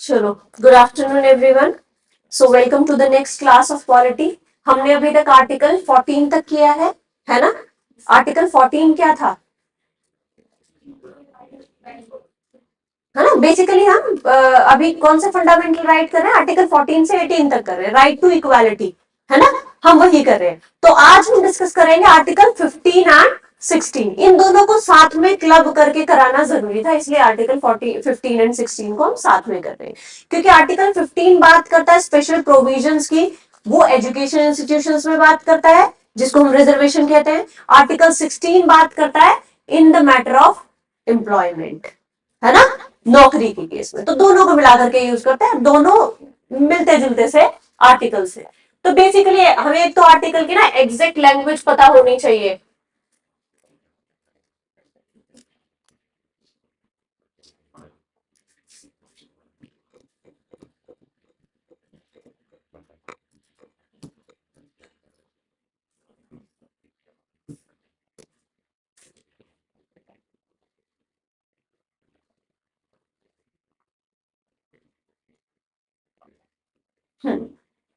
चलो, good afternoon everyone. So welcome to the next class of polity. हमने अभी तक आर्टिकल 14 तक किया है ना। आर्टिकल 14 क्या था, है ना। बेसिकली हम अभी कौन से फंडामेंटल राइट कर रहे हैं, आर्टिकल 14 से 18 तक कर रहे हैं, राइट टू इक्वालिटी, है ना। हम वही कर रहे हैं। तो आज हम डिस्कस करेंगे आर्टिकल 15 एंड 16। इन दोनों को साथ में क्लब करके कराना जरूरी था, इसलिए आर्टिकल 15 एंड 16 को हम साथ में कर रहे हैं। क्योंकि आर्टिकल 15 बात करता है स्पेशल प्रोविजंस की, वो एजुकेशन इंस्टीट्यूशंस में बात करता है, जिसको हम रिजर्वेशन कहते हैं। आर्टिकल 16 बात करता है in the matter of employment, है ना, नौकरी के केस में। तो दोनों को मिलाकर के यूज करते हैं, दोनों मिलते जुलते से आर्टिकल से। तो बेसिकली हमें एक तो आर्टिकल की ना एग्जैक्ट लैंग्वेज पता होनी चाहिए।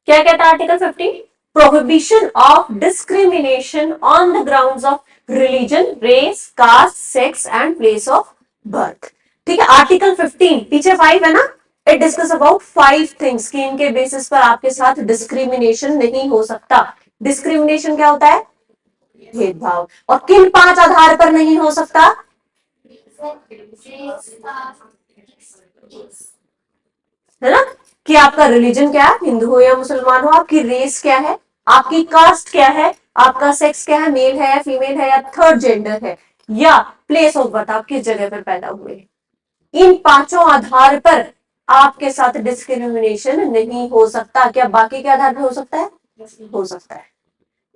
क्या कहता है article 15? Prohibition of discrimination on the grounds of religion, race, caste, sex and place of birth. ठीक है, आर्टिकल 15 पीछे 5 है ना। इट डिस्कस अबाउट 5 थिंग्स कि इनके बेसिस पर आपके साथ डिस्क्रिमिनेशन नहीं हो सकता। डिस्क्रिमिनेशन क्या होता है? भेदभाव। और किन 5 आधार पर नहीं हो सकता? है ना, कि आपका रिलीजन क्या है, हिंदू हो या मुसलमान हो, आपकी रेस क्या है, आपकी कास्ट क्या है, आपका सेक्स क्या है, मेल है या फीमेल है या थर्ड जेंडर है, या प्लेस ऑफ बर्थ, आप किस जगह पर पैदा हुए। इन 5 आधार पर आपके साथ डिस्क्रिमिनेशन नहीं हो सकता। क्या बाकी के आधार पर हो सकता है? हो सकता है।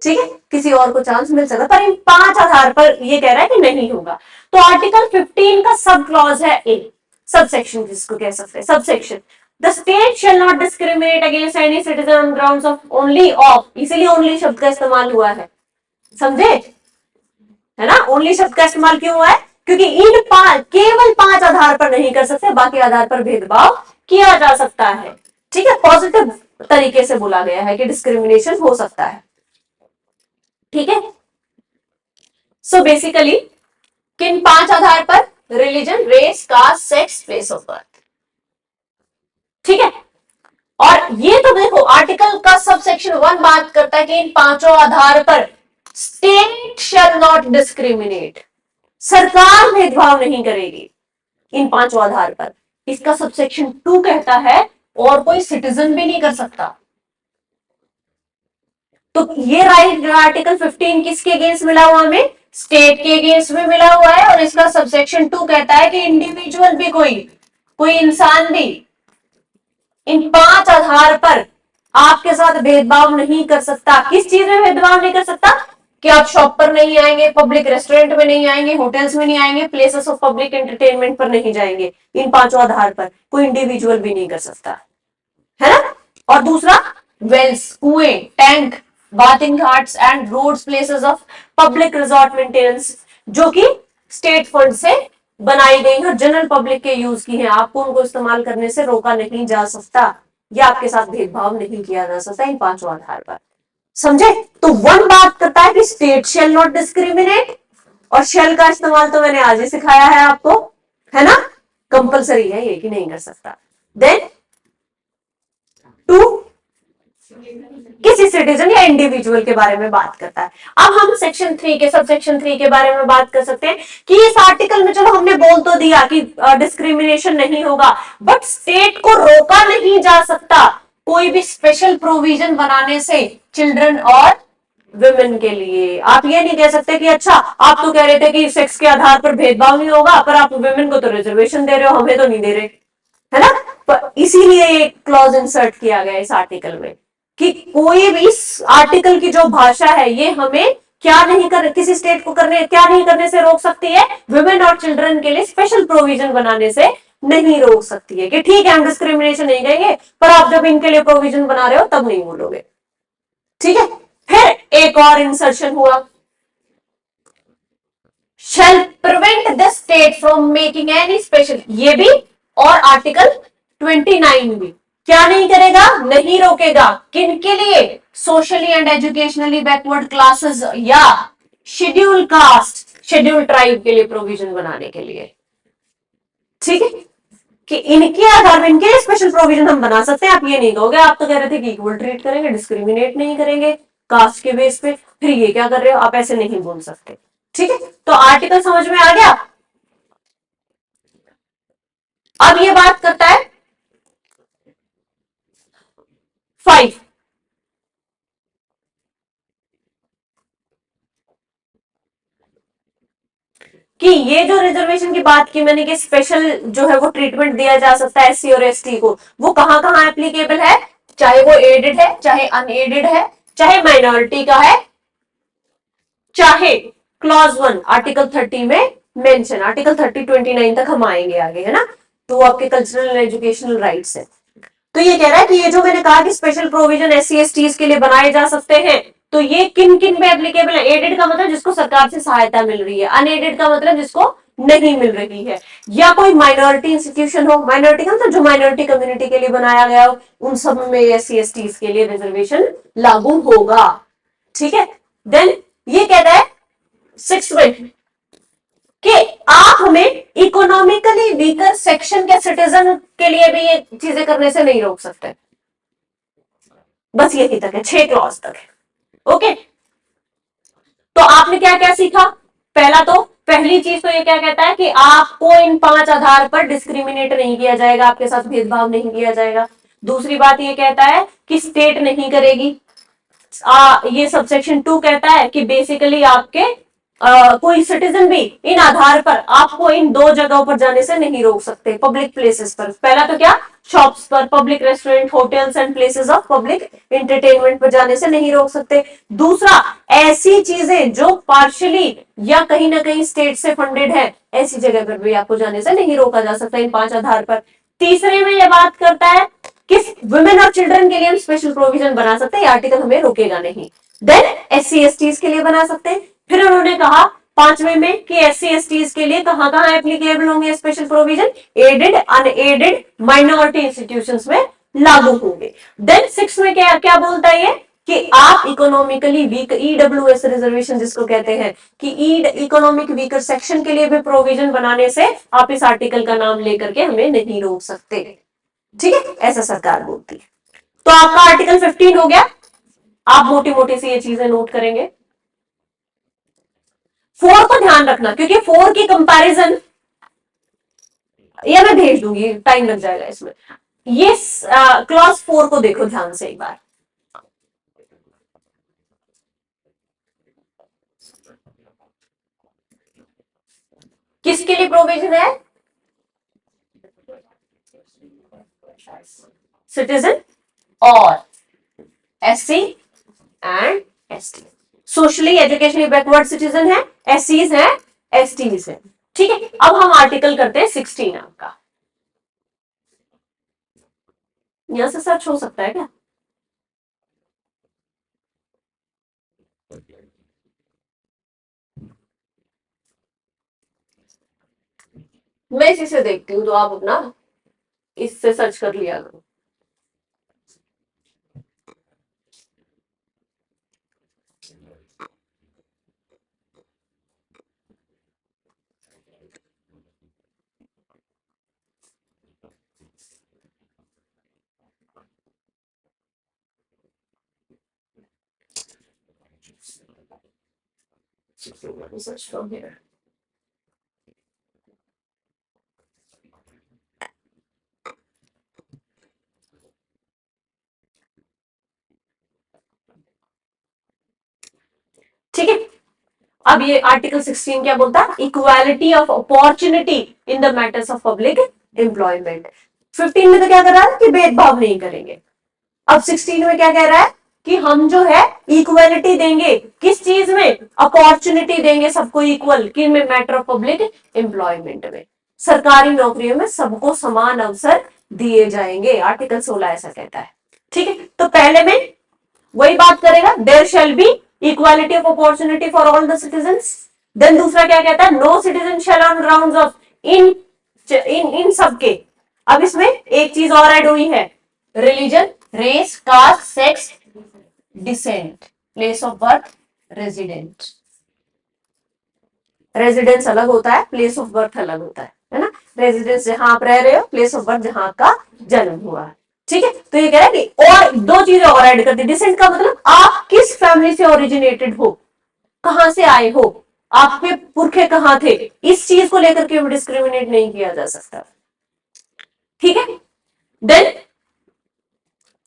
ठीक है, किसी और को चांस मिल सकता है, पर इन 5 आधार पर ये कह रहा है कि नहीं होगा। तो आर्टिकल 15 का सब क्लॉज है ए, सब सेक्शन जिसको कह सकते हैं, sub section. The state shall not discriminate against any citizen on grounds of only of, इसीलिए ओनली शब्द का इस्तेमाल हुआ है, समझे, है ना। ओनली शब्द का इस्तेमाल क्यों हुआ है? क्योंकि इन केवल 5 आधार पर नहीं कर सकते, बाकी आधार पर भेदभाव किया जा सकता है। ठीक है, पॉजिटिव तरीके से बोला गया है कि डिस्क्रिमिनेशन हो सकता है। ठीक है, सो बेसिकली किन 5 आधार पर? Religion, race, caste, sex, place of birth. ठीक है, और ये तो देखो आर्टिकल का सब सेक्शन 1 बात करता है कि इन 5 आधार पर स्टेट शैल नॉट डिस्क्रिमिनेट, सरकार भेदभाव नहीं करेगी इन 5 आधार पर। इसका सब सेक्शन 2 कहता है और कोई सिटीजन भी नहीं कर सकता। तो ये राइट आर्टिकल 15 किसके अगेंस्ट मिला हुआ हमें? स्टेट के अगेंस्ट में मिला हुआ है। और इसका सबसेक्शन 2 कहता है कि इंडिविजुअल भी, कोई इंसान भी इन 5 आधार पर आपके साथ भेदभाव नहीं कर सकता। किस चीज में भेदभाव नहीं कर सकता? कि आप शॉप पर नहीं आएंगे, पब्लिक रेस्टोरेंट में नहीं आएंगे, होटल्स में नहीं आएंगे, प्लेसेस ऑफ पब्लिक एंटरटेनमेंट पर नहीं जाएंगे। इन 5 आधार पर कोई इंडिविजुअल भी नहीं कर सकता, है ना। और दूसरा, वेल्स, कुएं, tank, bathing ghats and roads, places of public resort maintenance, जो कि स्टेट फंड से बनाई गई है, जनरल पब्लिक के यूज की है, आपको उनको इस्तेमाल करने से रोका नहीं जा सकता, या आपके साथ भेदभाव नहीं किया जा सकता इन 5 आधार पर। समझे? तो 1 बात करता है कि स्टेट शेल नॉट डिस्क्रिमिनेट, और शेल का इस्तेमाल तो मैंने आज ही सिखाया है आपको, है ना, कंपलसरी है ये कि नहीं कर सकता। देन 2 किसी सिटीजन या इंडिविजुअल के बारे में बात करता है। अब हम सेक्शन 3 के, सब सेक्शन 3 के बारे में बात कर सकते हैं कि इस आर्टिकल में चलो हमने बोल तो दिया कि डिस्क्रिमिनेशन नहीं होगा, बट स्टेट को रोका नहीं जा सकता कोई भी स्पेशल प्रोविजन बनाने से चिल्ड्रन और वुमेन के लिए। आप ये नहीं कह सकते कि अच्छा आप तो कह रहे थे कि सेक्स के आधार पर भेदभाव नहीं होगा, पर आप वुमेन को तो रिजर्वेशन दे रहे हो, हमें तो नहीं दे रहे, है ना। तो इसीलिए एक क्लॉज इंसर्ट किया गया इस आर्टिकल में कि कोई भी इस आर्टिकल की जो भाषा है ये हमें क्या नहीं कर, किसी स्टेट को करने, क्या नहीं करने से रोक सकती है? वुमेन और चिल्ड्रन के लिए स्पेशल प्रोविजन बनाने से नहीं रोक सकती है। कि ठीक है हम डिस्क्रिमिनेशन नहीं करेंगे, पर आप जब इनके लिए प्रोविजन बना रहे हो तब नहीं बोलोगे। ठीक है, फिर एक और इंसर्शन हुआ, shall prevent the state from making any special, ये भी और आर्टिकल 29 भी क्या नहीं करेगा, नहीं रोकेगा। किनके लिए? Socially and educationally backward classes या शेड्यूल कास्ट, शेड्यूल ट्राइब के लिए प्रोविजन बनाने के लिए। ठीक है, कि इनके आधार पर इनके लिए स्पेशल प्रोविजन हम बना सकते हैं। आप ये नहीं कहोगे, आप तो कह रहे थे कि इक्वल ट्रीट करेंगे, डिस्क्रिमिनेट नहीं करेंगे कास्ट के बेस पे, फिर ये क्या कर रहे हो? आप ऐसे नहीं बोल सकते। ठीक है, तो आर्टिकल समझ में आ गया। अब ये बात करता है 5, कि ये जो रिजर्वेशन की बात की मैंने कि स्पेशल जो है वो ट्रीटमेंट दिया जा सकता है एससी और एसटी को, वो कहां कहां एप्लीकेबल है? चाहे वो एडेड है, चाहे अनएडेड है, चाहे माइनॉरिटी का है, चाहे क्लॉज 1 आर्टिकल 30 में मेंशन, आर्टिकल 30-29 तक हम आएंगे आगे, है ना। तो आपके कल्चरल एंड एजुकेशनल राइट्स है। तो ये कह रहा है कि ये जो मैंने कहा कि स्पेशल प्रोविजन एससी एसटी के लिए बनाए जा सकते हैं, तो ये किन किन पे एप्लीकेबल है? एडेड का मतलब जिसको सरकार से सहायता मिल रही है, अनएडेड का मतलब जिसको नहीं मिल रही है, या कोई माइनॉरिटी इंस्टीट्यूशन हो। माइनॉरिटी का मतलब जो माइनॉरिटी कम्युनिटी के लिए बनाया गया हो, उन सब में एससी एसटी के लिए रिजर्वेशन लागू होगा। ठीक है, देन ये कहता है 6 में कि आप हमें इकोनॉमिकली वीकर सेक्शन के सिटीजन के लिए भी ये चीजें करने से नहीं रोक सकते। बस यही तक है, 6 क्लॉज तक है। ओके, तो आपने क्या क्या सीखा? पहला तो पहली चीज तो ये क्या कहता है कि आपको इन 5 आधार पर डिस्क्रिमिनेट नहीं किया जाएगा, आपके साथ भेदभाव नहीं किया जाएगा। दूसरी बात ये कहता है कि स्टेट नहीं करेगी। ये सबसेक्शन 2 कहता है कि बेसिकली आपके कोई सिटीजन भी इन आधार पर आपको इन 2 जगहों पर जाने से नहीं रोक सकते, पब्लिक प्लेसेस पर। पहला तो क्या? शॉप्स पर, public restaurant, hotels and places of public entertainment पर जाने से नहीं रोक सकते। दूसरा, ऐसी चीजें जो पार्शियली या कहीं ना कहीं स्टेट से फंडेड है, ऐसी जगह पर भी आपको जाने से नहीं रोका जा सकता इन 5 आधार पर। तीसरे में यह बात करता है कि वुमेन और चिल्ड्रन के लिए हम स्पेशल प्रोविजन बना सकते हैं, आर्टिकल हमें रोकेगा नहीं। देन एससी एसटी के लिए बना सकते हैं। फिर उन्होंने कहा 5वें में कि एससी एसटी के लिए कहां कहां एप्लीकेबल होंगे special provision? Aided, unaided, minority institutions में लागू होंगे। देन 6 में क्या क्या बोलता है ये कि आप इकोनॉमिकली वीक, ईडब्ल्यूएस रिजर्वेशन जिसको कहते हैं, कि इकोनॉमिक वीकर सेक्शन के लिए भी प्रोविजन बनाने से आप इस आर्टिकल का नाम लेकर के हमें नहीं रोक सकते। ठीक है, ऐसा सरकार बोलती है। तो आपका आर्टिकल 15 हो गया। आप मोटी मोटी सी ये चीजें नोट करेंगे। 4 को ध्यान रखना, क्योंकि 4 की कंपैरिजन ये मैं भेज दूंगी, टाइम लग जाएगा इसमें। ये क्लॉज 4 को देखो ध्यान से एक बार। किसके लिए प्रोविजन है? सिटीजन और SC and ST. Socially educationally backward citizen है, एससीज है, एसटीज है। ठीक है, अब हम आर्टिकल करते हैं 16 आपका। यहां से सर्च हो सकता है क्या? मैं इसी से देखती हूँ, तो आप अपना इससे सर्च कर लिया करो। Search from here. ठीक है, अब ये आर्टिकल 16 क्या बोलता है? Equality of opportunity in the matters of public employment. 15 में तो क्या कर रहा है कि भेदभाव नहीं करेंगे। अब 16 में क्या कह रहा है कि हम जो है इक्वालिटी देंगे, किस चीज में? अपॉर्चुनिटी देंगे सबको इक्वल, किन में? मैटर ऑफ पब्लिक एम्प्लॉयमेंट में। सरकारी नौकरियों में सबको समान अवसर दिए जाएंगे, आर्टिकल 16 ऐसा कहता है। ठीक है, तो पहले में वही बात करेगा, there shall be equality of opportunity for all the citizens. Then दूसरा क्या कहता है? No citizen shall on grounds of इन इन सबके अब इसमें एक चीज और ऐड हुई है, religion, race, caste, sex, descent, place of birth, resident. Residence अलग होता है, प्लेस ऑफ बर्थ अलग होता है ना। रेजिडेंस जहां आप रह रहे हो, प्लेस ऑफ बर्थ जहां आपका जन्म हुआ है। ठीक है, तो ये कह रहा है कि और दो चीजें और ऐड कर दी। डिसेंट का मतलब आप किस फैमिली से ओरिजिनेटेड हो, कहां से आए हो, आपके पुरखे कहां थे, इस चीज को लेकर के डिस्क्रिमिनेट नहीं किया जा सकता। ठीक है, देन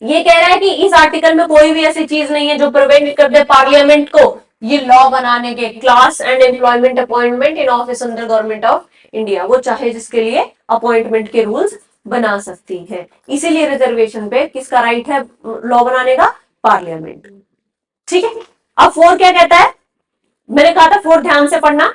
ये कह रहा है कि इस आर्टिकल में कोई भी ऐसी चीज नहीं है जो प्रिवेंट कर दे पार्लियामेंट को ये लॉ बनाने के, class and employment appointment in office under government of India, वो चाहे जिसके लिए अपॉइंटमेंट के रूल्स बना सकती है। इसीलिए रिजर्वेशन पे किसका राइट है लॉ बनाने का, पार्लियामेंट। ठीक है, अब 4 क्या कहता है, मैंने कहा था 4 ध्यान से पढ़ना।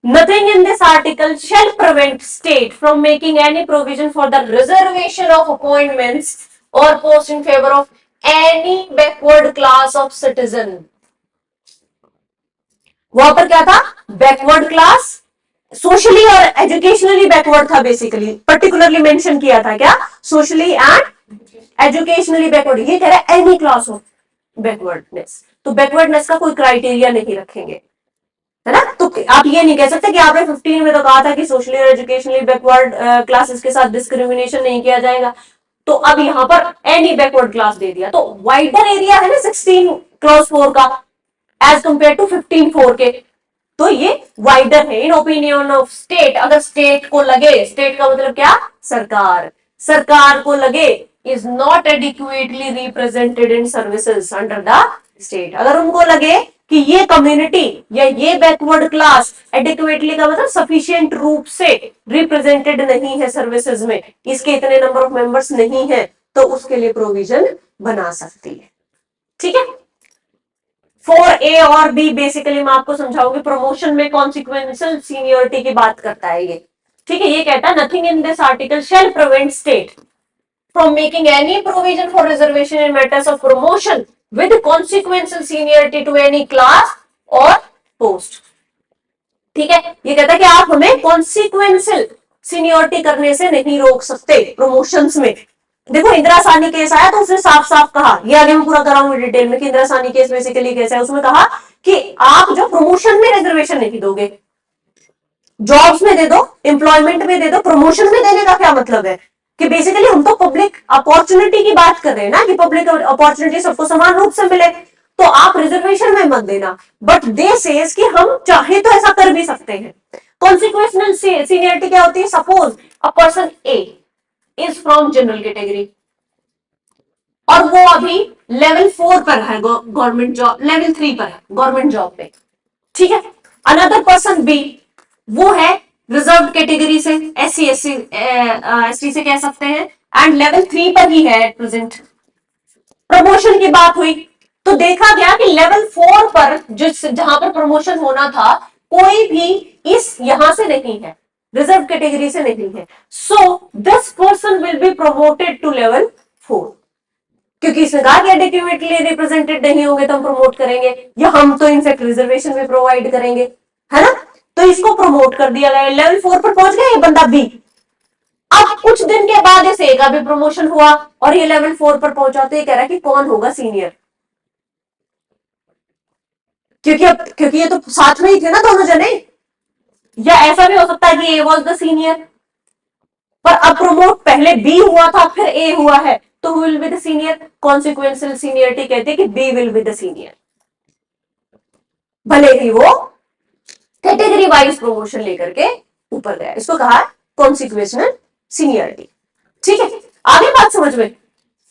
Nothing in this article shall prevent state from making any provision for the reservation of appointments or post in favor of any backward class of citizen। वहां पर क्या था, बैकवर्ड क्लास, सोशली और एजुकेशनली बैकवर्ड था, basically particularly mention किया था क्या, socially and educationally backward. ये कह रहा है एनी क्लास ऑफ बैकवर्डनेस, तो बैकवर्डनेस का कोई क्राइटेरिया नहीं रखेंगे, है ना। तो आप ये नहीं कह सकते कि आपने 15 में तो कहा था कि सोशली और एजुकेशनली बैकवर्ड क्लासेस के साथ डिस्क्रिमिनेशन नहीं किया जाएगा, तो अब यहां पर एनी बैकवर्ड क्लास दे दिया। तो वाइडर एरिया है ना 16 क्लॉज 4 का एज कंपेयर टू 15(4) के, तो ये वाइडर है इन ओपिनियन ऑफ स्टेट। अगर स्टेट को लगे, स्टेट का मतलब क्या, सरकार, सरकार को लगे is not adequately represented in services under the state, अगर उनको लगे कि ये कम्युनिटी या ये बैकवर्ड क्लास एडिक्वेटली का मतलब सफिशिएंट रूप से रिप्रेजेंटेड नहीं है सर्विसेज में, इसके इतने नंबर ऑफ मेंबर्स नहीं है, तो उसके लिए प्रोविजन बना सकती है। ठीक है, 4A और B बेसिकली मैं आपको समझाऊंगी, प्रमोशन में कॉन्सिक्वेंशियल सीनियरिटी की बात करता है ये। ठीक है, ये कहता है nothing in this article shall prevent state from making any provision for reservation in matters of promotion with consequential seniority to any class or post। ठीक है, ये कहता है कि आप हमें consequential seniority करने से नहीं रोक सकते प्रमोशंस में। देखो इंदिरा साहनी केस आया तो उसने साफ साफ कहा, ये आगे मैं पूरा कराऊंगी डिटेल में कि इंदिरा साहनी केस बेसिकली कैसा है। उसमें कहा कि आप जो प्रमोशन में रिजर्वेशन नहीं दोगे, जॉब्स में दे दो, एम्प्लॉयमेंट में दे दो, प्रमोशन में देने का क्या मतलब है कि बेसिकली हम तो पब्लिक अपॉर्चुनिटी की बात कर रहे हैं ना, कि पब्लिक अपॉर्चुनिटी सबको समान रूप से मिले, तो आप रिजर्वेशन में मत देना। बट दे सेज कि हम चाहे तो ऐसा कर भी सकते हैं। कॉन्सिक्वेंशियल सीनियरिटी क्या होती है, suppose a person A is from general category और वो अभी लेवल 4 पर है गवर्नमेंट जॉब, लेवल 3 पर है गवर्नमेंट जॉब पे। ठीक है, अनदर पर्सन बी वो है रिजर्व कैटेगरी से, SC ST से कह सकते हैं, एंड लेवल 3 पर ही है एट प्रेजेंट। प्रमोशन की बात हुई तो देखा गया कि लेवल 4 पर जहां पर प्रमोशन होना था कोई भी इस यहां से नहीं है, रिजर्व कैटेगरी से नहीं है, so this person will be promoted to level 4, क्योंकि इसने कहा कि एडिक्वेटली रिप्रेजेंटेड नहीं होंगे तो हम प्रमोट करेंगे, या हम तो इनफैक्ट रिजर्वेशन भी प्रोवाइड करेंगे, है ना। तो इसको प्रमोट कर दिया गया, लेवल 4 पर पहुंच गया ये बंदा बी। अब कुछ दिन के बाद इस ए का भी प्रमोशन हुआ और ये लेवल 4 पर पहुंचा, तो ये कह रहा है कि कौन होगा सीनियर, क्योंकि ये तो साथ में ही थे ना दोनों जने, या ऐसा भी हो सकता है कि ए वॉज द सीनियर, पर अब प्रमोट पहले बी हुआ था फिर ए हुआ है, तो who will be the senior, consequential seniority कहते हैं कि B will be the senior, भले ही वो कैटेगरी वाइज प्रमोशन लेकर के ऊपर गया। इसको कहा कॉन्सिक्वेंशियल सीनियरिटी। ठीक है, आगे बात समझ में।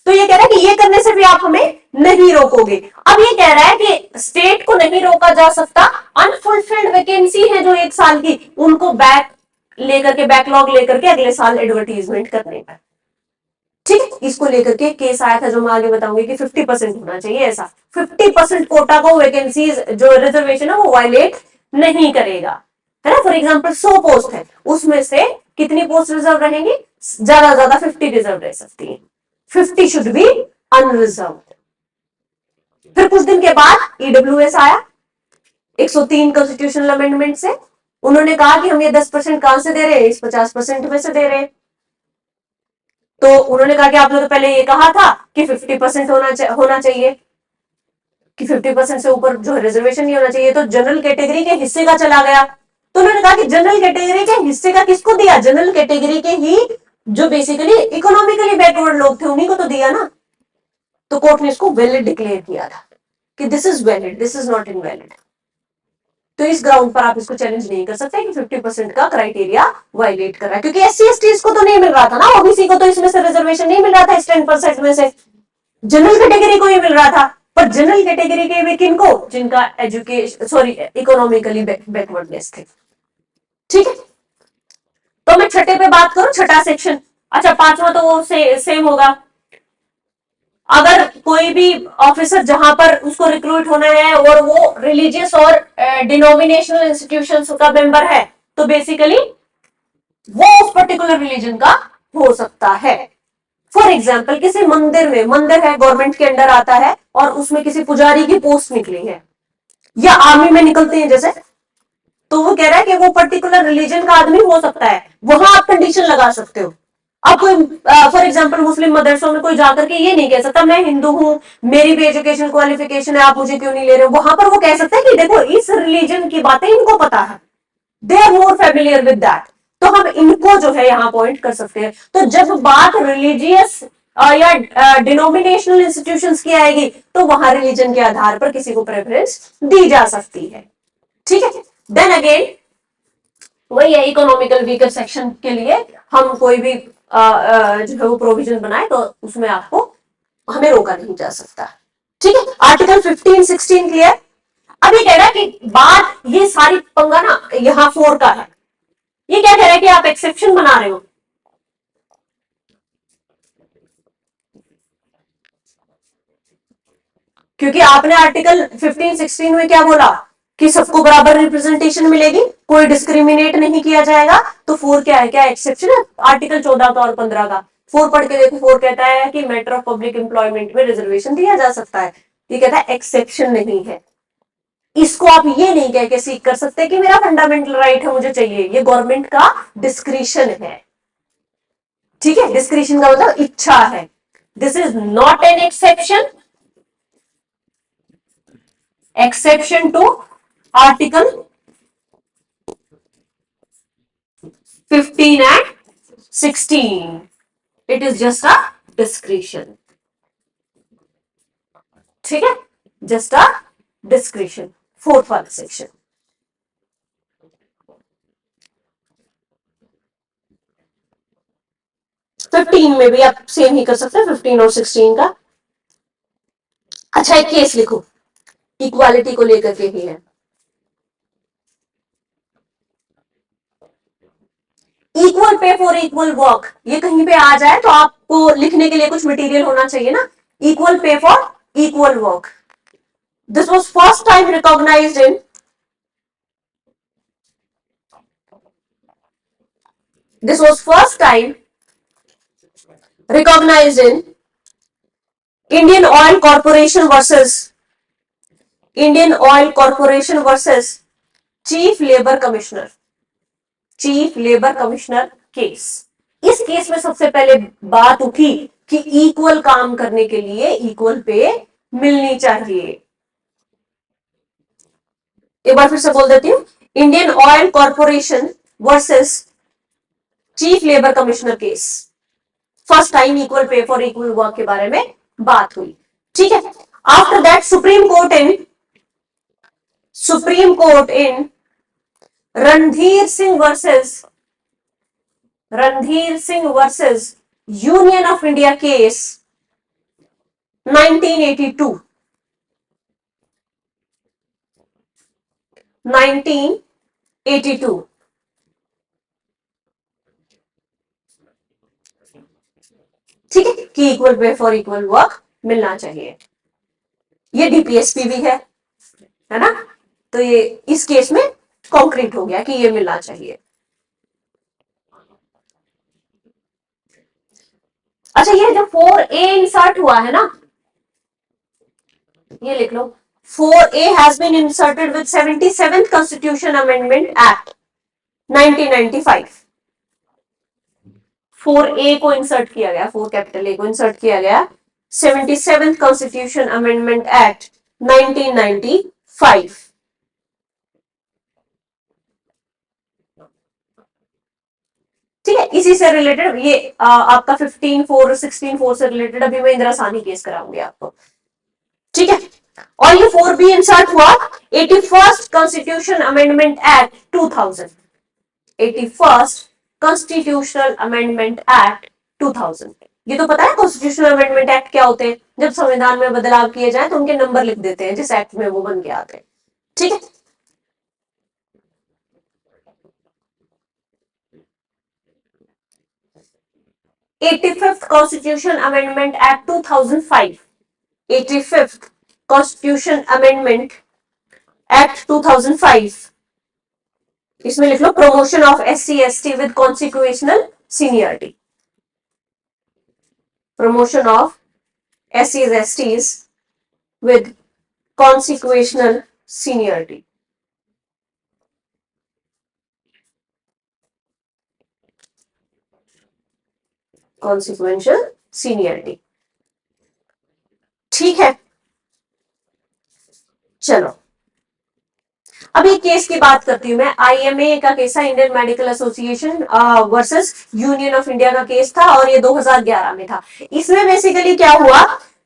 तो ये कह रहा है कि ये करने से भी आप हमें नहीं रोकोगे। अब ये कह रहा है कि स्टेट को नहीं रोका जा सकता, अनफुलफिल्ड वैकेंसी है जो 1 साल की, उनको बैक लेकर के, बैकलॉग लेकर के अगले साल एडवर्टीजमेंट करने का। ठीक है, इसको लेकर के केस आया था जो मैं आगे बताऊंगी कि 50% होना चाहिए, ऐसा 50% कोटा को वैकेंसीज जो रिजर्वेशन है वो वायलेट नहीं करेगा, है ना। फॉर एग्जाम्पल 100 पोस्ट है, उसमें से कितनी पोस्ट रिजर्व रहेंगी, ज्यादा 50 रिजर्व रह सकती है, 50 शुड बी अनरिजर्व। फिर कुछ दिन के बाद ईडब्ल्यूएस आया 103 कॉन्स्टिट्यूशनल अमेंडमेंट से, उन्होंने कहा कि हम ये 10% कहां से दे रहे हैं, इस 50% में से दे रहे हैं। तो उन्होंने कहा कि आपने तो पहले ये कहा था कि 50% होना चाहिए, कि 50% से ऊपर जो रिजर्वेशन नहीं होना चाहिए, तो जनरल कैटेगरी के हिस्से का चला गया। तो उन्होंने कहा कि जनरल कैटेगरी के हिस्से का किसको दिया, जनरल कैटेगरी के ही जो बेसिकली इकोनॉमिकली बैकवर्ड लोग थे उन्हीं को तो दिया ना। तो कोर्ट ने इसको वैलिड डिक्लेयर किया था कि this is valid, this is not invalid. तो इस ग्राउंड पर आप इसको चैलेंज नहीं कर सकते कि 50% का क्राइटेरिया वायलेट कर रहा है, क्योंकि एससी एसटी को तो नहीं मिल रहा था ना, ओबीसी को तो इसमें से रिजर्वेशन नहीं मिल रहा था इस 10% में से, जनरल कैटेगरी को ही मिल रहा था। पर जनरल कैटेगरी के भी किनको, जिनका एजुकेशन सॉरी इकोनॉमिकली बैकवर्डनेस थे। ठीक है, तो मैं छठे पे बात करूं, छठा सेक्शन। अच्छा, पांचवा तो वो सेम होगा। अगर कोई भी ऑफिसर जहां पर उसको रिक्रूट होना है और वो रिलीजियस और डिनोमिनेशनल इंस्टीट्यूशंस का मेंबर है, तो बेसिकली वो उस पर्टिकुलर रिलीजन का हो सकता है। फॉर एग्जाम्पल किसी मंदिर में, मंदिर है गवर्नमेंट के अंडर आता है और उसमें किसी पुजारी की पोस्ट निकली है, या आर्मी में निकलते हैं जैसे, तो वो कह रहा है कि वो पर्टिकुलर रिलीजन का आदमी हो सकता है, वहां आप कंडीशन लगा सकते हो। अब कोई फॉर एग्जाम्पल मुस्लिम मदरसों में कोई जाकर के ये नहीं कह सकता मैं हिंदू हूं, मेरी भी एजुकेशन क्वालिफिकेशन है, आप मुझे क्यों नहीं ले रहे हो। वहां पर वो कह सकते हैं कि देखो इस रिलीजन की बातें इनको पता है, they are more familiar with that, तो हम इनको जो है यहां पॉइंट कर सकते हैं। तो जब बात रिलीजियस या डिनोमिनेशनल इंस्टीट्यूशंस की आएगी, तो वहां रिलीजन के आधार पर किसी को प्रेफरेंस दी जा सकती है। ठीक है, देन अगेन वही है, इकोनॉमिकल वीकर सेक्शन के लिए हम कोई भी जो है वो प्रोविजन बनाए तो उसमें आपको हमें रोका नहीं जा सकता। ठीक है, आर्टिकल 15 16 क्लियर। अब ये कह रहा है कि बात ये सारी पंगा ना यहां 4 का है, ये क्या कह रहा है कि आप एक्सेप्शन बना रहे हो। क्योंकि आपने आर्टिकल 15 16 में क्या बोला कि सबको बराबर रिप्रेजेंटेशन मिलेगी, कोई डिस्क्रिमिनेट नहीं किया जाएगा। तो 4 क्या है, क्या एक्सेप्शन है आर्टिकल 14 का और 15 का। 4 पढ़ के देखो, 4 कहता है कि मैटर ऑफ पब्लिक एम्प्लॉयमेंट में रिजर्वेशन दिया जा सकता है, ये कहता है एक्सेप्शन नहीं है। इसको आप ये नहीं कह के सीख कर सकते कि मेरा फंडामेंटल राइट है मुझे चाहिए, ये गवर्नमेंट का डिस्क्रिशन है। ठीक है, डिस्क्रिशन का मतलब इच्छा है। This is not an exception, exception to article 15 and 16, it is just a discretion। ठीक है, just a discretion। फोर्थ वाला सेक्शन, फिफ्टीन में भी आप सेम ही कर सकते हैं, 15 और 16 का। अच्छा, एक केस लिखो, इक्वालिटी को लेकर के ही है। Equal pay for equal work, ये कहीं पे आ जाए तो आपको लिखने के लिए कुछ मटेरियल होना चाहिए ना। Equal pay for equal work, this was first time recognised in, this was first time recognized in Indian Oil Corporation versus Indian Oil Corporation versus Chief Labor Commissioner, chief labour commissioner case. इस case में सबसे पहले बात उठी कि equal काम करने के लिए इक्वल पे मिलनी चाहिए। एक बार फिर से बोल देती हूं, Indian oil corporation versus chief labour commissioner case, first time equal pay for equal work के बारे में बात हुई। ठीक है, after that supreme court in Randhir Singh versus Union of India case 1982 1982। ठीक है, कि equal pay for equal work मिलना चाहिए, ये डीपीएसपी भी है ना। तो ये इस केस में कॉन्क्रीट हो गया कि ये मिलना चाहिए। अच्छा, ये जो 4A इंसर्ट हुआ है ना, ये लिख लो, 4A has been inserted with 77th Constitution Amendment Act 1995 4A को इंसर्ट किया गया, 4 कैपिटल ए को इंसर्ट किया गया। 77th constitution amendment act 1995। ठीक है, इसी से रिलेटेड ये आपका 15/4 16/4 से रिलेटेड अभी मैं इंदिरा साहनी केस कराऊंगी आपको। ठीक है, और ये 4B इंसर्ट हुआ 81st constitution amendment act 2000। 81st constitutional amendment act 2000। ये तो पता है कॉन्स्टिट्यूशनल अमेंडमेंट एक्ट क्या होते हैं? जब संविधान में बदलाव किए जाए तो उनके नंबर लिख देते हैं जिस एक्ट में वो बन के आते हैं। ठीक है, eighty fifth constitution amendment act 2005। 85th constitution amendment act 2005। इसमें लिख लो promotion of SC/ST with consequential seniority. Promotion of SCs/STs with consequential seniority। consequential seniority। ठीक है, चलो अब एक केस की बात करती हूं मैं। IMA का केस था, Indian Medical Association versus Union of India का केस था, और ये 2011 में था। इसमें बेसिकली क्या हुआ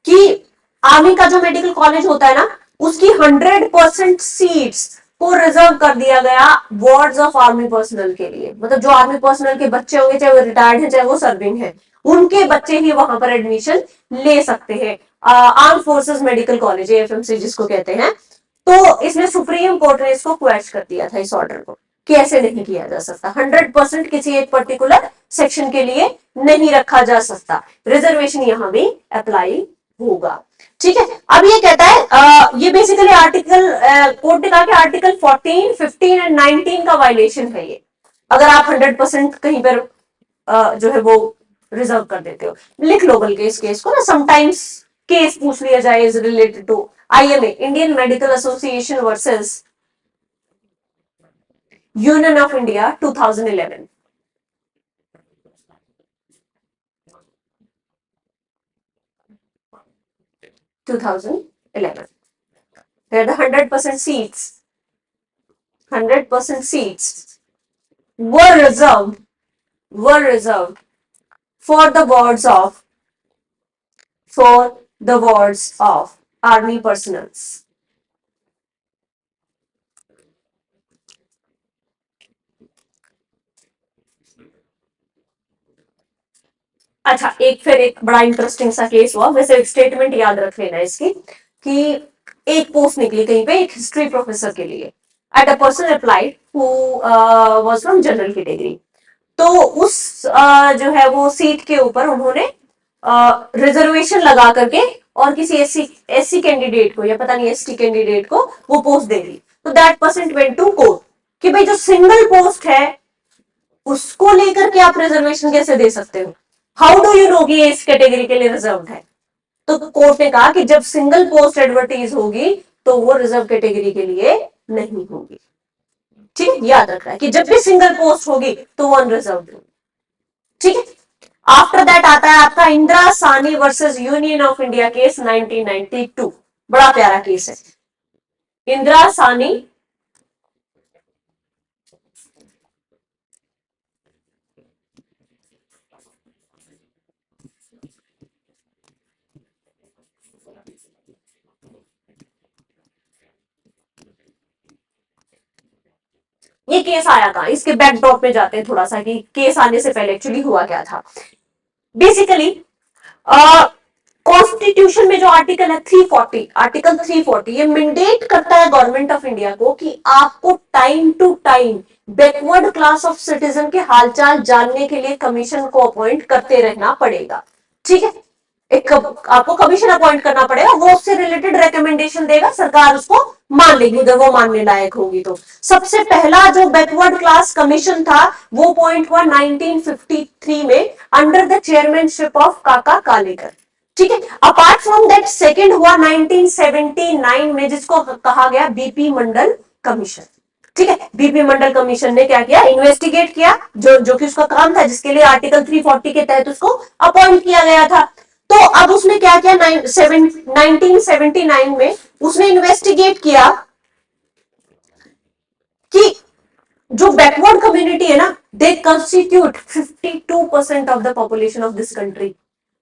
कि आर्मी का जो मेडिकल कॉलेज होता है ना, उसकी 100% सीट्स को रिजर्व कर दिया गया वार्ड्स ऑफ आर्मी पर्सनल के लिए। मतलब जो आर्मी पर्सनल के बच्चे होंगे, चाहे वो रिटायर्ड है चाहे वो सर्विंग है, उनके बच्चे ही वहां पर एडमिशन ले सकते हैं। Arm forces medical college, AFMC जिसको कहते हैं। तो इसमें सुप्रीम कोर्ट ने इसको क्वेश कर दिया था, इस ऑर्डर को, कि ऐसे नहीं किया जा सकता। 100% किसी एक पर्टिकुलर सेक्शन के लिए नहीं रखा जा सकता, रिजर्वेशन यहां भी अप्लाई होगा। ठीक है, अब ये कहता है ये बेसिकली आर्टिकल कोर्ट ने कहा कि आर्टिकल 14, 15 एंड 19 का वायलेशन है ये, अगर आप 100% कहीं पर जो है वो रिजर्व कर देते हो। लिख लो बल्कि इस केस को ना, समटाइम्स केस पूछ लिया जाए is related to IMA, Indian Medical Association versus Union of India 2011। Where the 100% seats, 100% seats were reserved for the wards of army personals। अच्छा, एक बड़ा इंटरेस्टिंग सा केस हुआ। वैसे एक स्टेटमेंट याद रख लेना इसकी, कि एक पोस्ट निकली कहीं पे एक हिस्ट्री प्रोफेसर के लिए। At a person applied who was from general category. तो उस जो है वो सीट के ऊपर उन्होंने रिजर्वेशन लगा करके और किसी एससी कैंडिडेट को, या पता नहीं ST कैंडिडेट को वो पोस्ट दे दी। तो that person went to court कि भाई जो सिंगल पोस्ट है उसको लेकर के आप रिजर्वेशन कैसे दे सकते हो? हाउ डू यू नो कि इस कैटेगरी के लिए रिजर्व है? तो कोर्ट ने कहा कि जब सिंगल पोस्ट एडवर्टाइज होगी तो वो रिजर्व कैटेगरी के लिए नहीं होगी। ठीक है, याद रखना है कि जब भी सिंगल पोस्ट होगी तो वो अनरिजर्व होगी। ठीक है, आफ्टर दैट आता है आपका Indira Sahni versus Union of India case 1992। बड़ा प्यारा केस है इंदिरा साहनी। ये केस आया था, इसके बैकड्रॉप में जाते हैं थोड़ा सा कि केस आने से पहले एक्चुअली हुआ क्या था। बेसिकली कॉन्स्टिट्यूशन में जो आर्टिकल है 340, आर्टिकल 340 ये मैंडेट करता है गवर्नमेंट ऑफ इंडिया को कि आपको time to time backward class of citizen के हालचाल जानने के लिए कमीशन को अपॉइंट करते रहना पड़ेगा। ठीक है, एक आपको कमीशन अपॉइंट करना पड़ेगा, वो उससे रिलेटेड रिकमेंडेशन देगा, सरकार उसको मान लेगी अगर वो मानने लायक होगी तो। सबसे पहला जो बैकवर्ड क्लास कमीशन था वो पॉइंट हुआ 1953 में अंडर द चेयरमैनशिप ऑफ काका कालेकर। ठीक है, अपार्ट फ्रॉम दैट सेकंड हुआ 1979 में जिसको कहा गया BP मंडल कमीशन। ठीक है, बीपी मंडल कमीशन ने क्या किया, इन्वेस्टिगेट किया, जो कि उसका काम था, जिसके लिए आर्टिकल 340 के तहत उसको अपॉइंट किया गया था। तो अब उसने क्या किया, 1979 में उसने इन्वेस्टिगेट किया कि जो बैकवर्ड कम्युनिटी है ना, दे constitute 52% of the population of this country,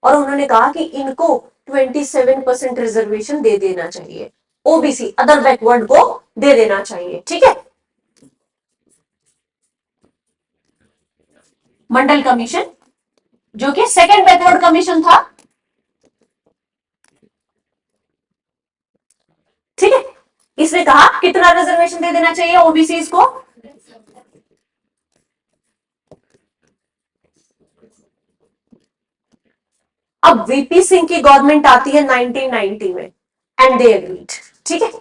और उन्होंने कहा कि इनको 27% रिजर्वेशन दे देना चाहिए, ओबीसी अदर बैकवर्ड को दे देना चाहिए। ठीक है, मंडल कमीशन जो कि सेकंड बैकवर्ड कमीशन था। ठीक है, इसने कहा कितना रिजर्वेशन दे देना चाहिए ओबीसी को, अब वीपी सिंह की गवर्नमेंट आती है 1990 में, एंड दे एग्रीड। ठीक है,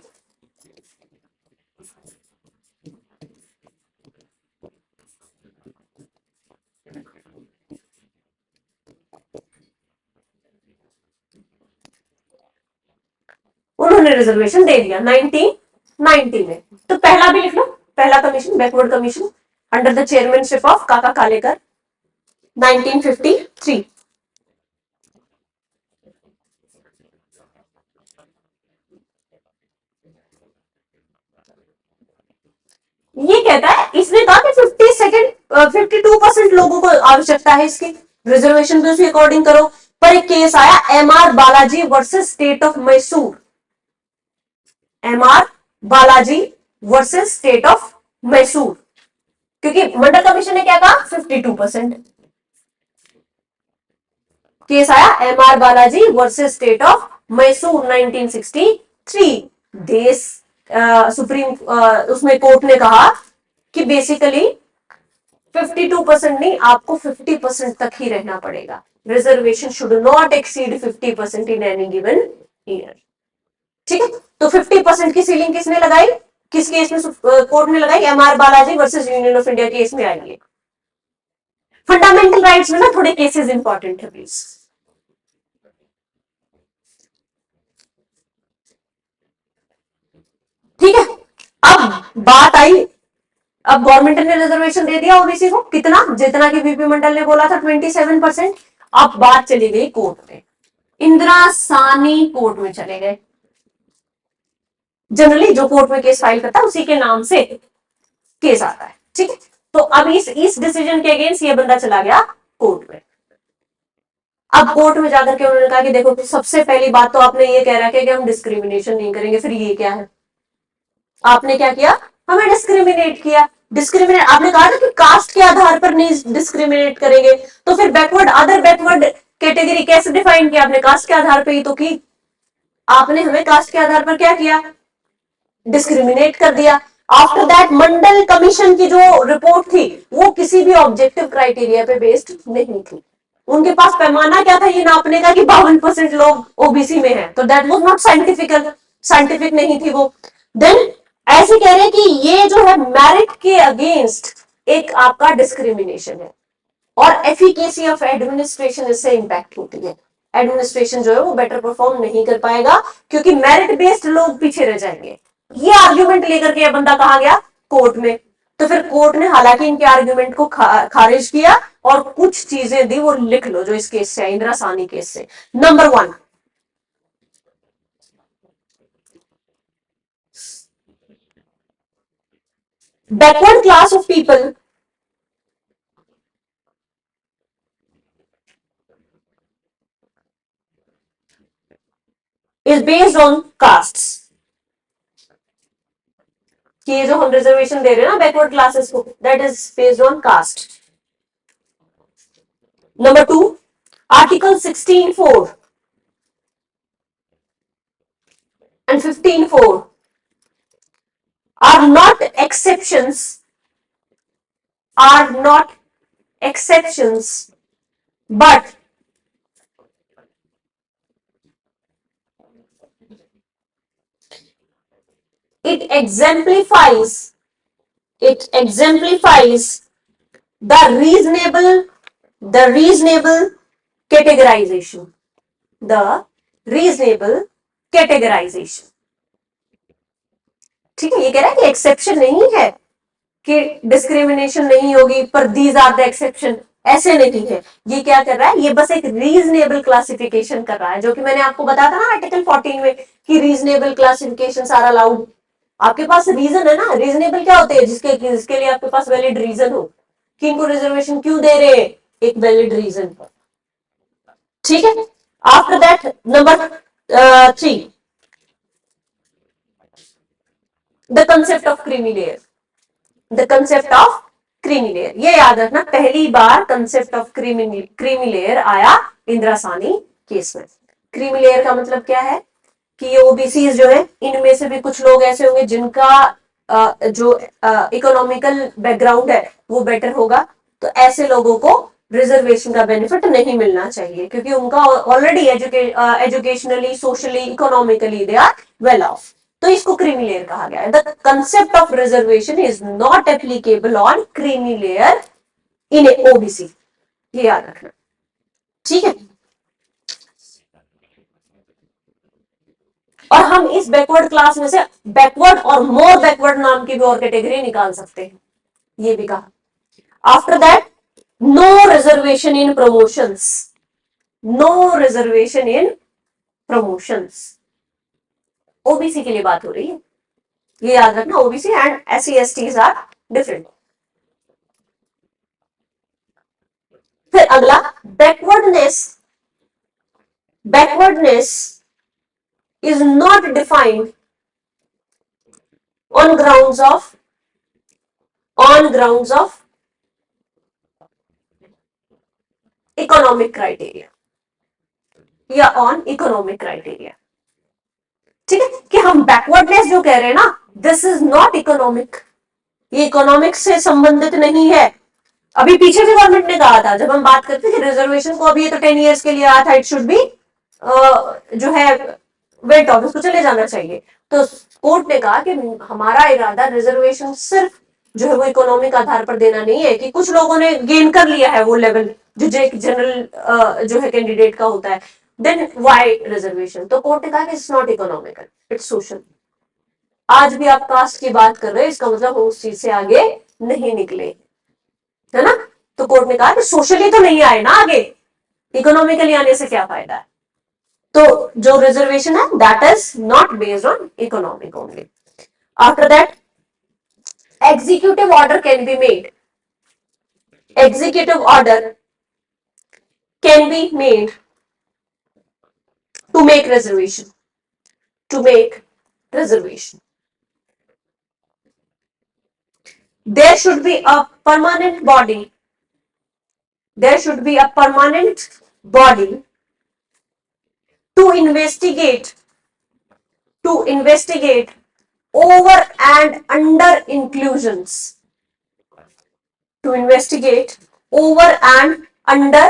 उन्होंने रिजर्वेशन दे दिया 1990 में। तो पहला भी लिख लो, पहला commission backward commission under the chairmanship of काका कालेकर 1953। ये कहता है, इसने कहा कि 52% लोगों को आवश्यकता है इसकी रिजर्वेशन, तो उसके अकॉर्डिंग करो। पर एक केस आया, MR Balaji versus state of Mysore, MR Balaji versus state of Mysore, क्योंकि मंडल कमीशन ने क्या कहा, 52%। केस आया MR Balaji versus state of Mysore 1963। देश सुप्रीम उसमें कोर्ट ने कहा कि बेसिकली 52% नहीं, आपको 50% तक ही रहना पड़ेगा, reservation should not exceed 50% in any given year. ठीक है, तो 50% की सीलिंग किसने लगाई, किस केस में कोर्ट ने लगाई, MR Balaji versus Union of India case में आई है। फंडामेंटल राइट्स में ना थोड़े केसेस इंपॉर्टेंट है प्लीज। ठीक है, अब बात आई, अब गवर्नमेंट ने रिजर्वेशन दे दिया ओबीसी को, कितना, जितना कि बीपी मंडल ने बोला था 27%। अब बात चली गई कोर्ट में, इंदिरा सानी कोर्ट में चले गए। जनरली जो कोर्ट में केस फाइल करता है उसी के नाम से केस आता है। ठीक है, तो अब इस डिसीजन के अगेंस्ट ये बंदा चला गया कोर्ट में। अब कोर्ट में जाकर के उन्होंने कहा कि देखो, सबसे पहली बात तो आपने ये कह रखा है कि हम डिस्क्रिमिनेशन नहीं करेंगे, फिर ये क्या है, आपने क्या किया, हमें डिस्क्रिमिनेट किया। डिस्क्रिमिनेट, आपने कहा था कि कास्ट के आधार पर नहीं डिस्क्रिमिनेट करेंगे, तो फिर बैकवर्ड, अदर बैकवर्ड कैटेगरी कैसे डिफाइन किया आपने, कास्ट के आधार पर ही तो की, आपने हमें कास्ट के आधार पर क्या किया, डिस्क्रिमिनेट कर दिया। आफ्टर दैट मंडल कमीशन की जो रिपोर्ट थी वो किसी भी ऑब्जेक्टिव क्राइटेरिया पे बेस्ड नहीं थी। उनके पास पैमाना क्या था ये नापने का कि 52% लोग ओबीसी में हैं, तो दैट वाज नॉट साइंटिफिक नहीं थी वो। देन ऐसे कह रहे हैं कि ये जो है मेरिट के अगेंस्ट एक आपका डिस्क्रिमिनेशन है, और एफिकेसी ऑफ एडमिनिस्ट्रेशन इससे इंपैक्ट होती है, एडमिनिस्ट्रेशन जो है वो बेटर परफॉर्म नहीं कर पाएगा क्योंकि मेरिट बेस्ड लोग पीछे रह जाएंगे। ये आर्ग्यूमेंट लेकर के यह बंदा कहा गया कोर्ट में। तो फिर कोर्ट ने हालांकि इनके आर्ग्यूमेंट को खारिज किया और कुछ चीजें दी, वो लिख लो जो इस केस से, इंदिरा सानी केस से। Number 1, backward class of people is based on caste, कि ये जो हम रिजर्वेशन दे रहे हैं ना बैकवर्ड क्लासेस को, that is based on caste. Number 2, article 16(4) and 15(4) are not exceptions, are not exceptions, but it exemplifies, it exemplifies the reasonable categorization, the reasonable categorization. ठीक है, ये कह रहा है कि एक्सेप्शन नहीं है कि डिस्क्रिमिनेशन नहीं होगी, पर दीज आर द एक्सेप्शन, ऐसे नहीं है। ये क्या कर रहा है, ये बस एक रीजनेबल क्लासिफिकेशन कर रहा है, जो कि मैंने आपको बताया था ना आर्टिकल 14 में कि रीजनेबल क्लासिफिकेशन आर अलाउड। आपके पास रीजन है ना, रीजनेबल क्या होते हैं, जिसके लिए आपके पास वैलिड रीजन हो कि इनको रिजर्वेशन क्यों दे रहे हैं, एक वैलिड रीजन। ठीक है, after that number 3, the concept of creamy layer. The concept of creamy layer, ये याद रखना, पहली बार कंसेप्ट ऑफ क्रीमी लेयर आया इंदिरा साहनी केस में। क्रीमी लेयर का मतलब क्या है कि ये ओबीसी जो है, इनमें से भी कुछ लोग ऐसे होंगे जिनका जो इकोनॉमिकल बैकग्राउंड है वो बेटर होगा, तो ऐसे लोगों को रिजर्वेशन का बेनिफिट नहीं मिलना चाहिए, क्योंकि उनका already educationally, socially, economically they are well off. तो इसको क्रीमी लेयर कहा गया है। The concept of reservation is not applicable on creamy layer in a OBC, ये याद रखना। ठीक है, और हम इस बैकवर्ड क्लास में से बैकवर्ड और मोर बैकवर्ड नाम की भी और कैटेगरी निकाल सकते हैं, ये भी कहा। After that, no reservation in promotions, no reservation in promotions, OBC के लिए बात हो रही है, ये याद रखना। OBC and SC STs are different. फिर अगला, backwardness, backwardness is not defined on grounds of economic criteria या on economic criteria। ठीक है, कि हम बैकवर्डनेस जो कह रहे हैं ना, दिस इज नॉट इकोनॉमिक, ये इकोनॉमिक से संबंधित नहीं है। अभी पीछे भी गवर्नमेंट ने कहा था, जब हम बात करते थे रिजर्वेशन को, अभी ये तो 10 years के लिए आया था, इट शुड बी जो है वेट ऑफ, उसको चले जाना चाहिए। तो कोर्ट ने कहा कि हमारा इरादा रिजर्वेशन सिर्फ जो है वो इकोनॉमिक आधार पर देना नहीं है, कि कुछ लोगों ने गेन कर लिया है वो लेवल जो जनरल जो है कैंडिडेट का होता है, देन व्हाई रिजर्वेशन। तो कोर्ट ने कहा कि it's not economical, it's social. आज भी आप कास्ट की बात कर रहे हैं, इसका मतलब उस चीज से आगे नहीं निकले, है ना। तो कोर्ट ने कहा कि सोशली तो नहीं आए ना आगे, इकोनॉमिकली आने से क्या फायदा है। तो जो रिजर्वेशन है that is not based on economic only. After that, executive order can be made, executive order can be made to make reservation, to make reservation. There should be a permanent body, there should be a permanent body to investigate over and under inclusions, to investigate over and under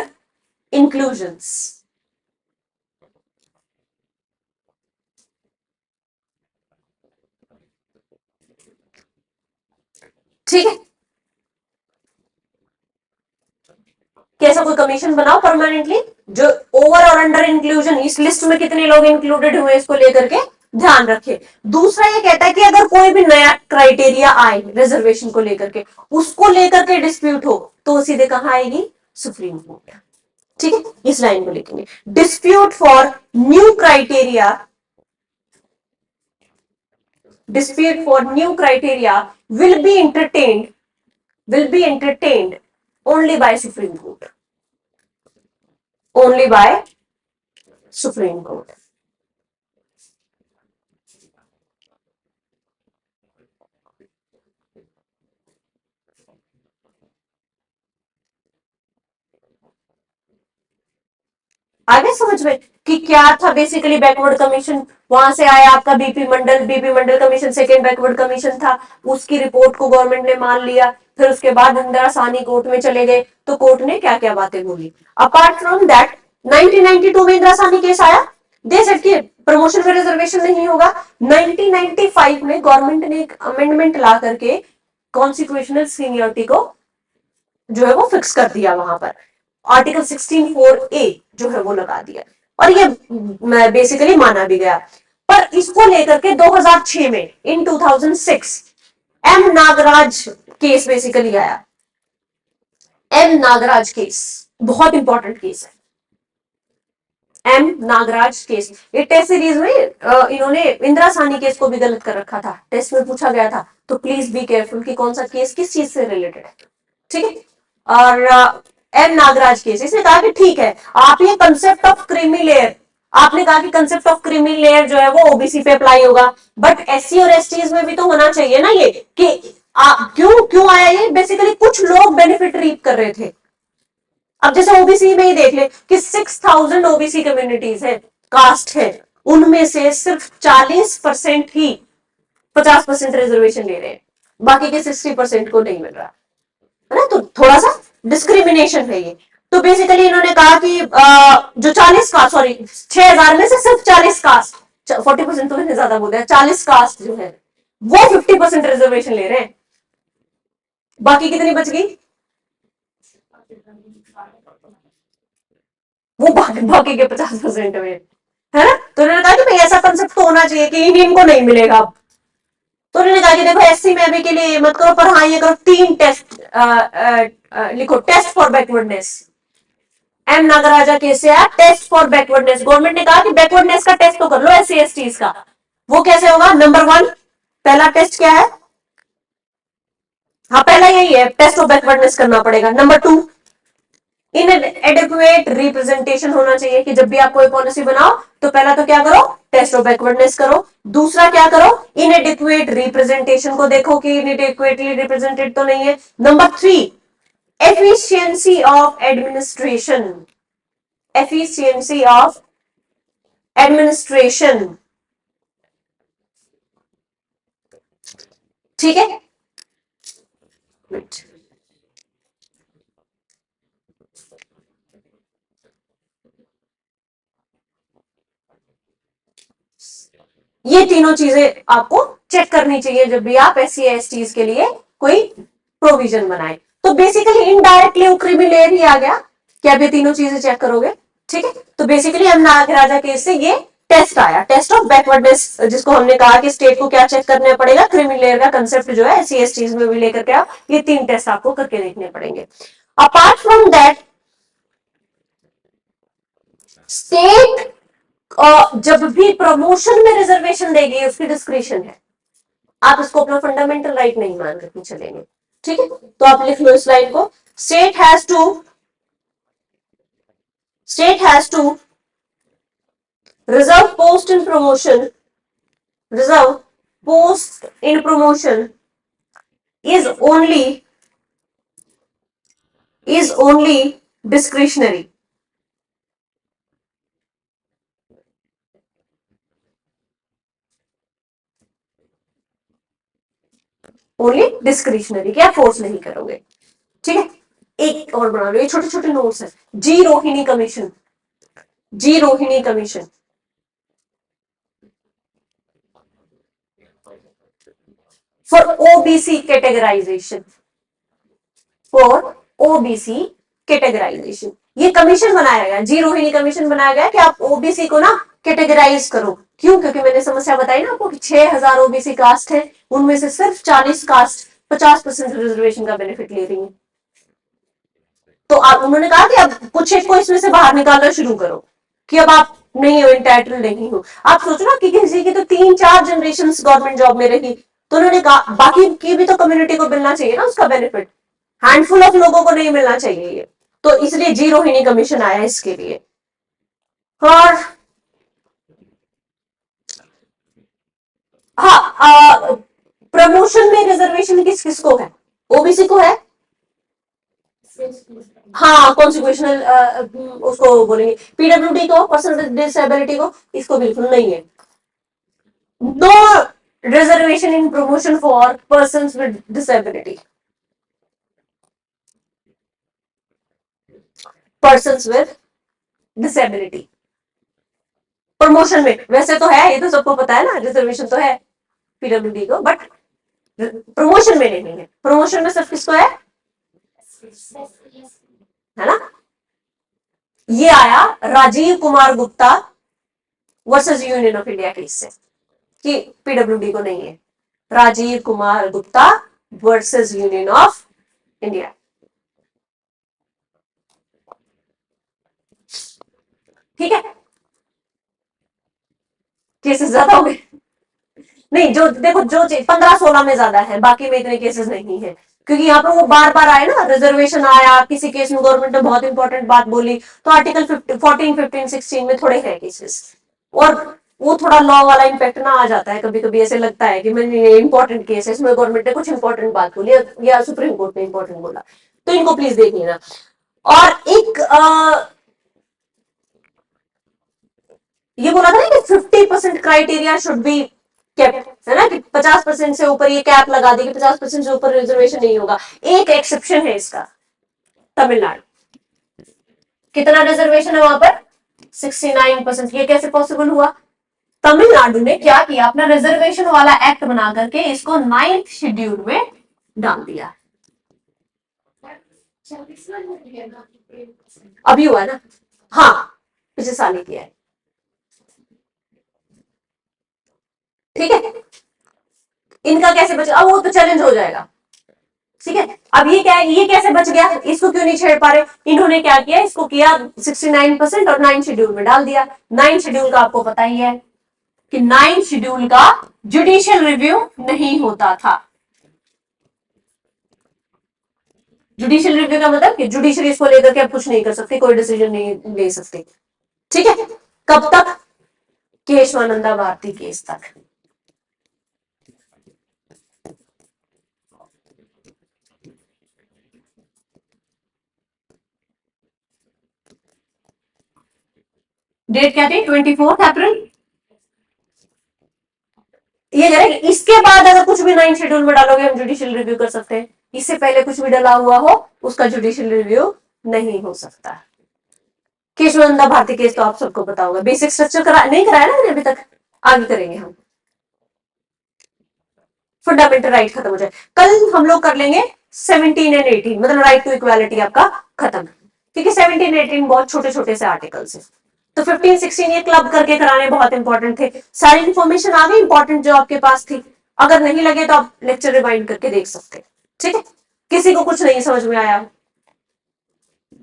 inclusions। ठीक है, कैसा कोई commission बनाओ permanently जो over और under inclusion, इस list में कितने लोग इंक्लूडेड हुए इसको लेकर के ध्यान रखे। दूसरा ये कहता है कि अगर कोई भी नया क्राइटेरिया आए रिजर्वेशन को लेकर के, उसको लेकर के डिस्प्यूट हो, तो सीधे कहां आएगी, सुप्रीम कोर्ट। ठीक है, इस लाइन को लिखेंगे, dispute for new criteria, dispute for new criteria will be entertained only by Supreme Court, only by Supreme Court। आगे समझ में कि क्या था बेसिकली बैकवर्ड कमीशन, वहां से आया आपका बीपी मंडल कमीशन, सेकेंड बैकवर्ड कमीशन था, उसकी रिपोर्ट को गवर्नमेंट ने मान लिया। फिर उसके बाद इंदिरा साहनी कोर्ट में चले गए, तो कोर्ट ने क्या क्या बातें बोली। अपार्ट फ्रॉम दैट 1992 में इंदिरा साहनी केस आया, दे सेड कि प्रमोशन में रिजर्वेशन नहीं होगा। 1995 में गवर्नमेंट ने एक अमेंडमेंट ला करके कॉन्स्टिट्यूशनल सीनियरिटी को जो है वो फिक्स कर दिया, वहां पर आर्टिकल 16(4)A जो है वो लगा दिया, और ये बेसिकली माना भी गया। पर इसको लेकर के 2006 में, इन 2006 एम नागराज केस बेसिकली आया। एम नागराज केस बहुत इंपॉर्टेंट केस है। एम नागराज केस, ये टेस्ट सीरीज में इन्होंने इंदिरा साहनी केस को भी गलत कर रखा था, टेस्ट में पूछा गया था, तो प्लीज बी केयरफुल कि कौन सा केस किस चीज से रिलेटेड है। ठीक है। और एम नागराज केस, इसने कहा कि ठीक है, आप ये कंसेप्ट ऑफ क्रीमी लेयर, आपने कहा कि कंसेप्ट ऑफ क्रीमी लेयर जो है वो ओबीसी पे अप्लाई होगा, बट एससी और एसटीज में भी तो होना चाहिए ना ये, कि क्यों क्यों आया ये, बेसिकली कुछ लोग बेनिफिट रीप कर रहे थे। अब जैसे ओबीसी में ही देख ले कि 6000 ओबीसी कम्युनिटीज है, कास्ट है, उनमें से सिर्फ 40% ही 50% रिजर्वेशन ले रहे हैं, बाकी के 60% को नहीं मिल रहा है ना, तो थोड़ा सा डिस्क्रिमिनेशन है ये। तो बेसिकली इन्होंने कहा कि जो 40 कास्ट, सॉरी 6000 में से सिर्फ 40 कास्ट, 40% तो मैंने ज्यादा बोल दिया, 40 कास्ट जो है वो 50% रिजर्वेशन ले रहे हैं, बाकी कितनी बच गई, वो बाकी के 50% में है ना। तो उन्होंने कहा कि भाई ऐसा कंसेप्ट तो होना चाहिए कि इंडियन को नहीं मिलेगा। तो उन्होंने कहा कि देखो एससी में भी के लिए ये मत करो, पर हाँ ये करो 3 टेस्ट, लिखो test for backwardness. M Nagaraja case से आया टेस्ट फॉर बैकवर्डनेस, गवर्नमेंट ने कहा कि बैकवर्डनेस का टेस्ट तो कर लो एससी एसटीज का। वो कैसे होगा, नंबर 1 पहला टेस्ट क्या है, हाँ पहला यही है, टेस्ट ऑफ बैकवर्डनेस करना पड़ेगा। नंबर 2 इनएडिक्वेट रिप्रेजेंटेशन होना चाहिए, कि जब भी आप कोई पॉलिसी बनाओ तो पहला तो क्या करो, टेस्ट ऑफ बैकवर्डनेस करो। दूसरा क्या करो, इनएडिक्वेट रिप्रेजेंटेशन को देखो कि इनएडिक्वेटली रिप्रेजेंटेड तो नहीं है। Number 3 efficiency of administration, efficiency of administration. ठीक है, ये तीनों चीजें आपको चेक करनी चाहिए जब भी आप एससी एसटीज के लिए कोई प्रोविजन बनाए। तो बेसिकली इनडायरेक्टली क्रिमिलेयर ही आ गया कि आप ये तीनों चीजें चेक करोगे। ठीक है, तो बेसिकली हम नागराजा केस से ये टेस्ट आया, टेस्ट ऑफ बैकवर्डनेस, जिसको हमने कहा कि स्टेट को क्या चेक करना पड़ेगा, क्रिमिलेयर का कंसेप्ट जो है एससी एसटीज में भी लेकर के आप ये 3 टेस्ट आपको करके देखने पड़ेंगे। अपार्ट फ्रॉम दैट स्टेट जब भी प्रमोशन में रिजर्वेशन देगी उसकी डिस्क्रिप्शन है, आप इसको अपना फंडामेंटल राइट नहीं मान करके चलेंगे। ठीक है, तो आप लिख लो इस लाइन को, state has to reserve post in promotion, reserve post in promotion is only discretionary, only discretionary, क्या फोर्स नहीं करोगे। ठीक है, एक और बना लो, ये छोटे छोटे नोट्स हैं। G Rohini commission, G Rohini commission for OBC categorisation, for OBC categorisation, ये कमीशन बनाया गया, जी रोहिणी कमीशन बनाया गया कि आप ओबीसी को ना कैटेगराइज करो। क्यों, क्योंकि मैंने समस्या बताई ना आपको कि 6000 ओबीसी कास्ट है, उनमें से सिर्फ 40 कास्ट 50% रिजर्वेशन का बेनिफिट ले रही है। तो आप, उन्होंने कहा कि अब कुछ एक को इसमें से बाहर निकालना शुरू करो कि अब आप नहीं हो, इंटाइटल नहीं हो। आप सोचो ना कि किसी की तो 3-4 जनरेशन गवर्नमेंट जॉब में रही, तो उन्होंने कहा बाकी की भी तो कम्युनिटी को मिलना चाहिए ना उसका बेनिफिट, हैंडफुल ऑफ लोगों को नहीं मिलना चाहिए ये। तो इसलिए जी रोहिणी कमीशन आया इसके लिए। और हाँ, प्रमोशन में रिजर्वेशन किस किस को है, ओबीसी को है, हाँ कॉन्स्टिट्यूशनल, उसको बोलेंगे पीडब्ल्यूडी को, पर्सन विद डिसेबिलिटी को, इसको बिल्कुल नहीं है। No reservation in promotion for person with disability, person with disability promotion में। वैसे तो है, ये तो सबको पता है ना, रिजर्वेशन तो है पीडब्ल्यूडी को, बट प्रमोशन में नहीं है। प्रमोशन में सिर्फ किसको है ना। ये आया Rajeev Kumar Gupta versus Union of India case से कि पीडब्ल्यूडी को नहीं है। Rajeev Kumar Gupta versus Union of India. ठीक है, केसेस ज्यादा हो गए। नहीं, जो देखो जो 15-16 में ज्यादा है, बाकी में इतने केसेस नहीं है, क्योंकि यहाँ पर वो बार बार आए ना, रिजर्वेशन आया, किसी केस में गवर्नमेंट ने बहुत इंपॉर्टेंट बात बोली, तो आर्टिकल 14, 15, 16 में थोड़े हैं केसेस, और वो थोड़ा लॉ वाला इम्पैक्ट ना आ जाता है, कभी कभी ऐसे लगता है कि मैंने ये इंपॉर्टेंट केस है, इसमें गवर्नमेंट ने कुछ इंपॉर्टेंट बात बोली या सुप्रीम कोर्ट ने इंपॉर्टेंट बोला, तो इनको प्लीज देख लेना। और एक ये बोला था ना कि 50% क्राइटेरिया शुड बी केप्ट, है ना, कि 50% से ऊपर ये कैप लगा दी कि 50% से ऊपर रिजर्वेशन नहीं होगा। एक एक्सेप्शन है इसका, तमिलनाडु। कितना रिजर्वेशन है वहां पर? 69%। ये कैसे पॉसिबल हुआ? तमिलनाडु ने क्या किया, अपना रिजर्वेशन वाला एक्ट बना करके इसको 9th शेड्यूल में डाल दिया। अभी हुआ ना? हाँ, पिछले साल ही किया है। ठीक है, इनका कैसे बचा? अब वो तो चैलेंज हो जाएगा। ठीक है, अब ये क्या है, ये कैसे बच गया, इसको क्यों नहीं छेड़ पा रहे? इन्होंने क्या किया, इसको किया 69% और 9 शेड्यूल में डाल दिया। 9 शेड्यूल का आपको पता ही है कि 9 शेड्यूल का जुडिशियल रिव्यू नहीं होता था। जुडिशियल रिव्यू का मतलब कि जुडिशरी इसको लेकर के आप कुछ नहीं कर सकते, कोई डिसीजन नहीं ले सकते। ठीक है, कब तक? केशवानंदा भारती केस तक। डेट क्या थी? 24 अप्रैल। ये कह रहे इसके बाद अगर कुछ भी 9 शेड्यूल में डालोगे हम जुडिशियल रिव्यू कर सकते हैं, इससे पहले कुछ भी डला हुआ हो उसका जुडिशियल रिव्यू नहीं हो सकता। केशवानंदा भारती केस तो आप सबको पता होगा, बेसिक स्ट्रक्चर नहीं कराया ना मैंने अभी तक, आगे करेंगे हम। फंडामेंटल राइट खत्म हो जाए, कल हम लोग कर लेंगे 17 एंड 18, मतलब राइट टू इक्वालिटी आपका खत्म, क्योंकि 17, 18 बहुत छोटे छोटे से आर्टिकल्स है, तो 15, 16 ये क्लब करके कराने बहुत इंपॉर्टेंट थे। सारी इंफॉर्मेशन आ गई इंपॉर्टेंट जो आपके पास थी, अगर नहीं लगे तो आप लेक्चर रिवाइंड करके देख सकते हैं। ठीक है, किसी को कुछ नहीं समझ में आया?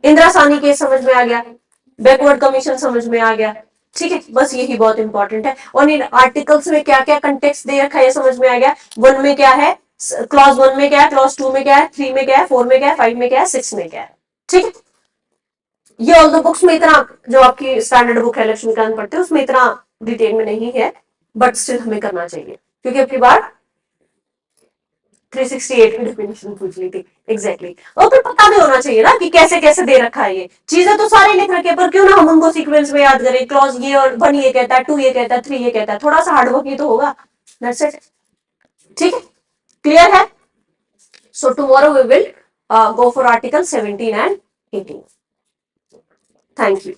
इंदिरा साहनी केस समझ में आ गया, बैकवर्ड कमीशन समझ में आ गया। ठीक है, बस यही बहुत इंपॉर्टेंट है, और इन आर्टिकल्स में क्या क्या कंटेक्स्ट दे रखा है ये समझ में आ गया। 1 में क्या है, क्लॉज 1 में क्या है, क्लॉज 2 में क्या है, 3 में क्या है, 4 में क्या है, 5 में क्या है, 6 में क्या है। ठीक है, ये ऑल द बुक्स में इतना, जो आपकी स्टैंडर्ड बुक है लक्ष्मीकांत पढ़ते उसमें इतना डिटेल में नहीं है, बट स्टिल हमें करना चाहिए, क्योंकि अब की बार 368 की डेफिनेशन पूछ ली थी एग्जैक्टली। और फिर पता भी होना चाहिए ना कि कैसे कैसे दे रखा है, ये चीजें तो सारी लिख रखी है, पर क्यों ना हम उनको सीक्वेंस में याद करें, क्लॉज ये और 1 ये कहता है, 2 ये कहता है, 3 ये कहता है, थोड़ा सा हार्डवर्क ही तो होगा। That's it. ठीक है, क्लियर है? So tomorrow we will go for article 17 and 18। Thank you.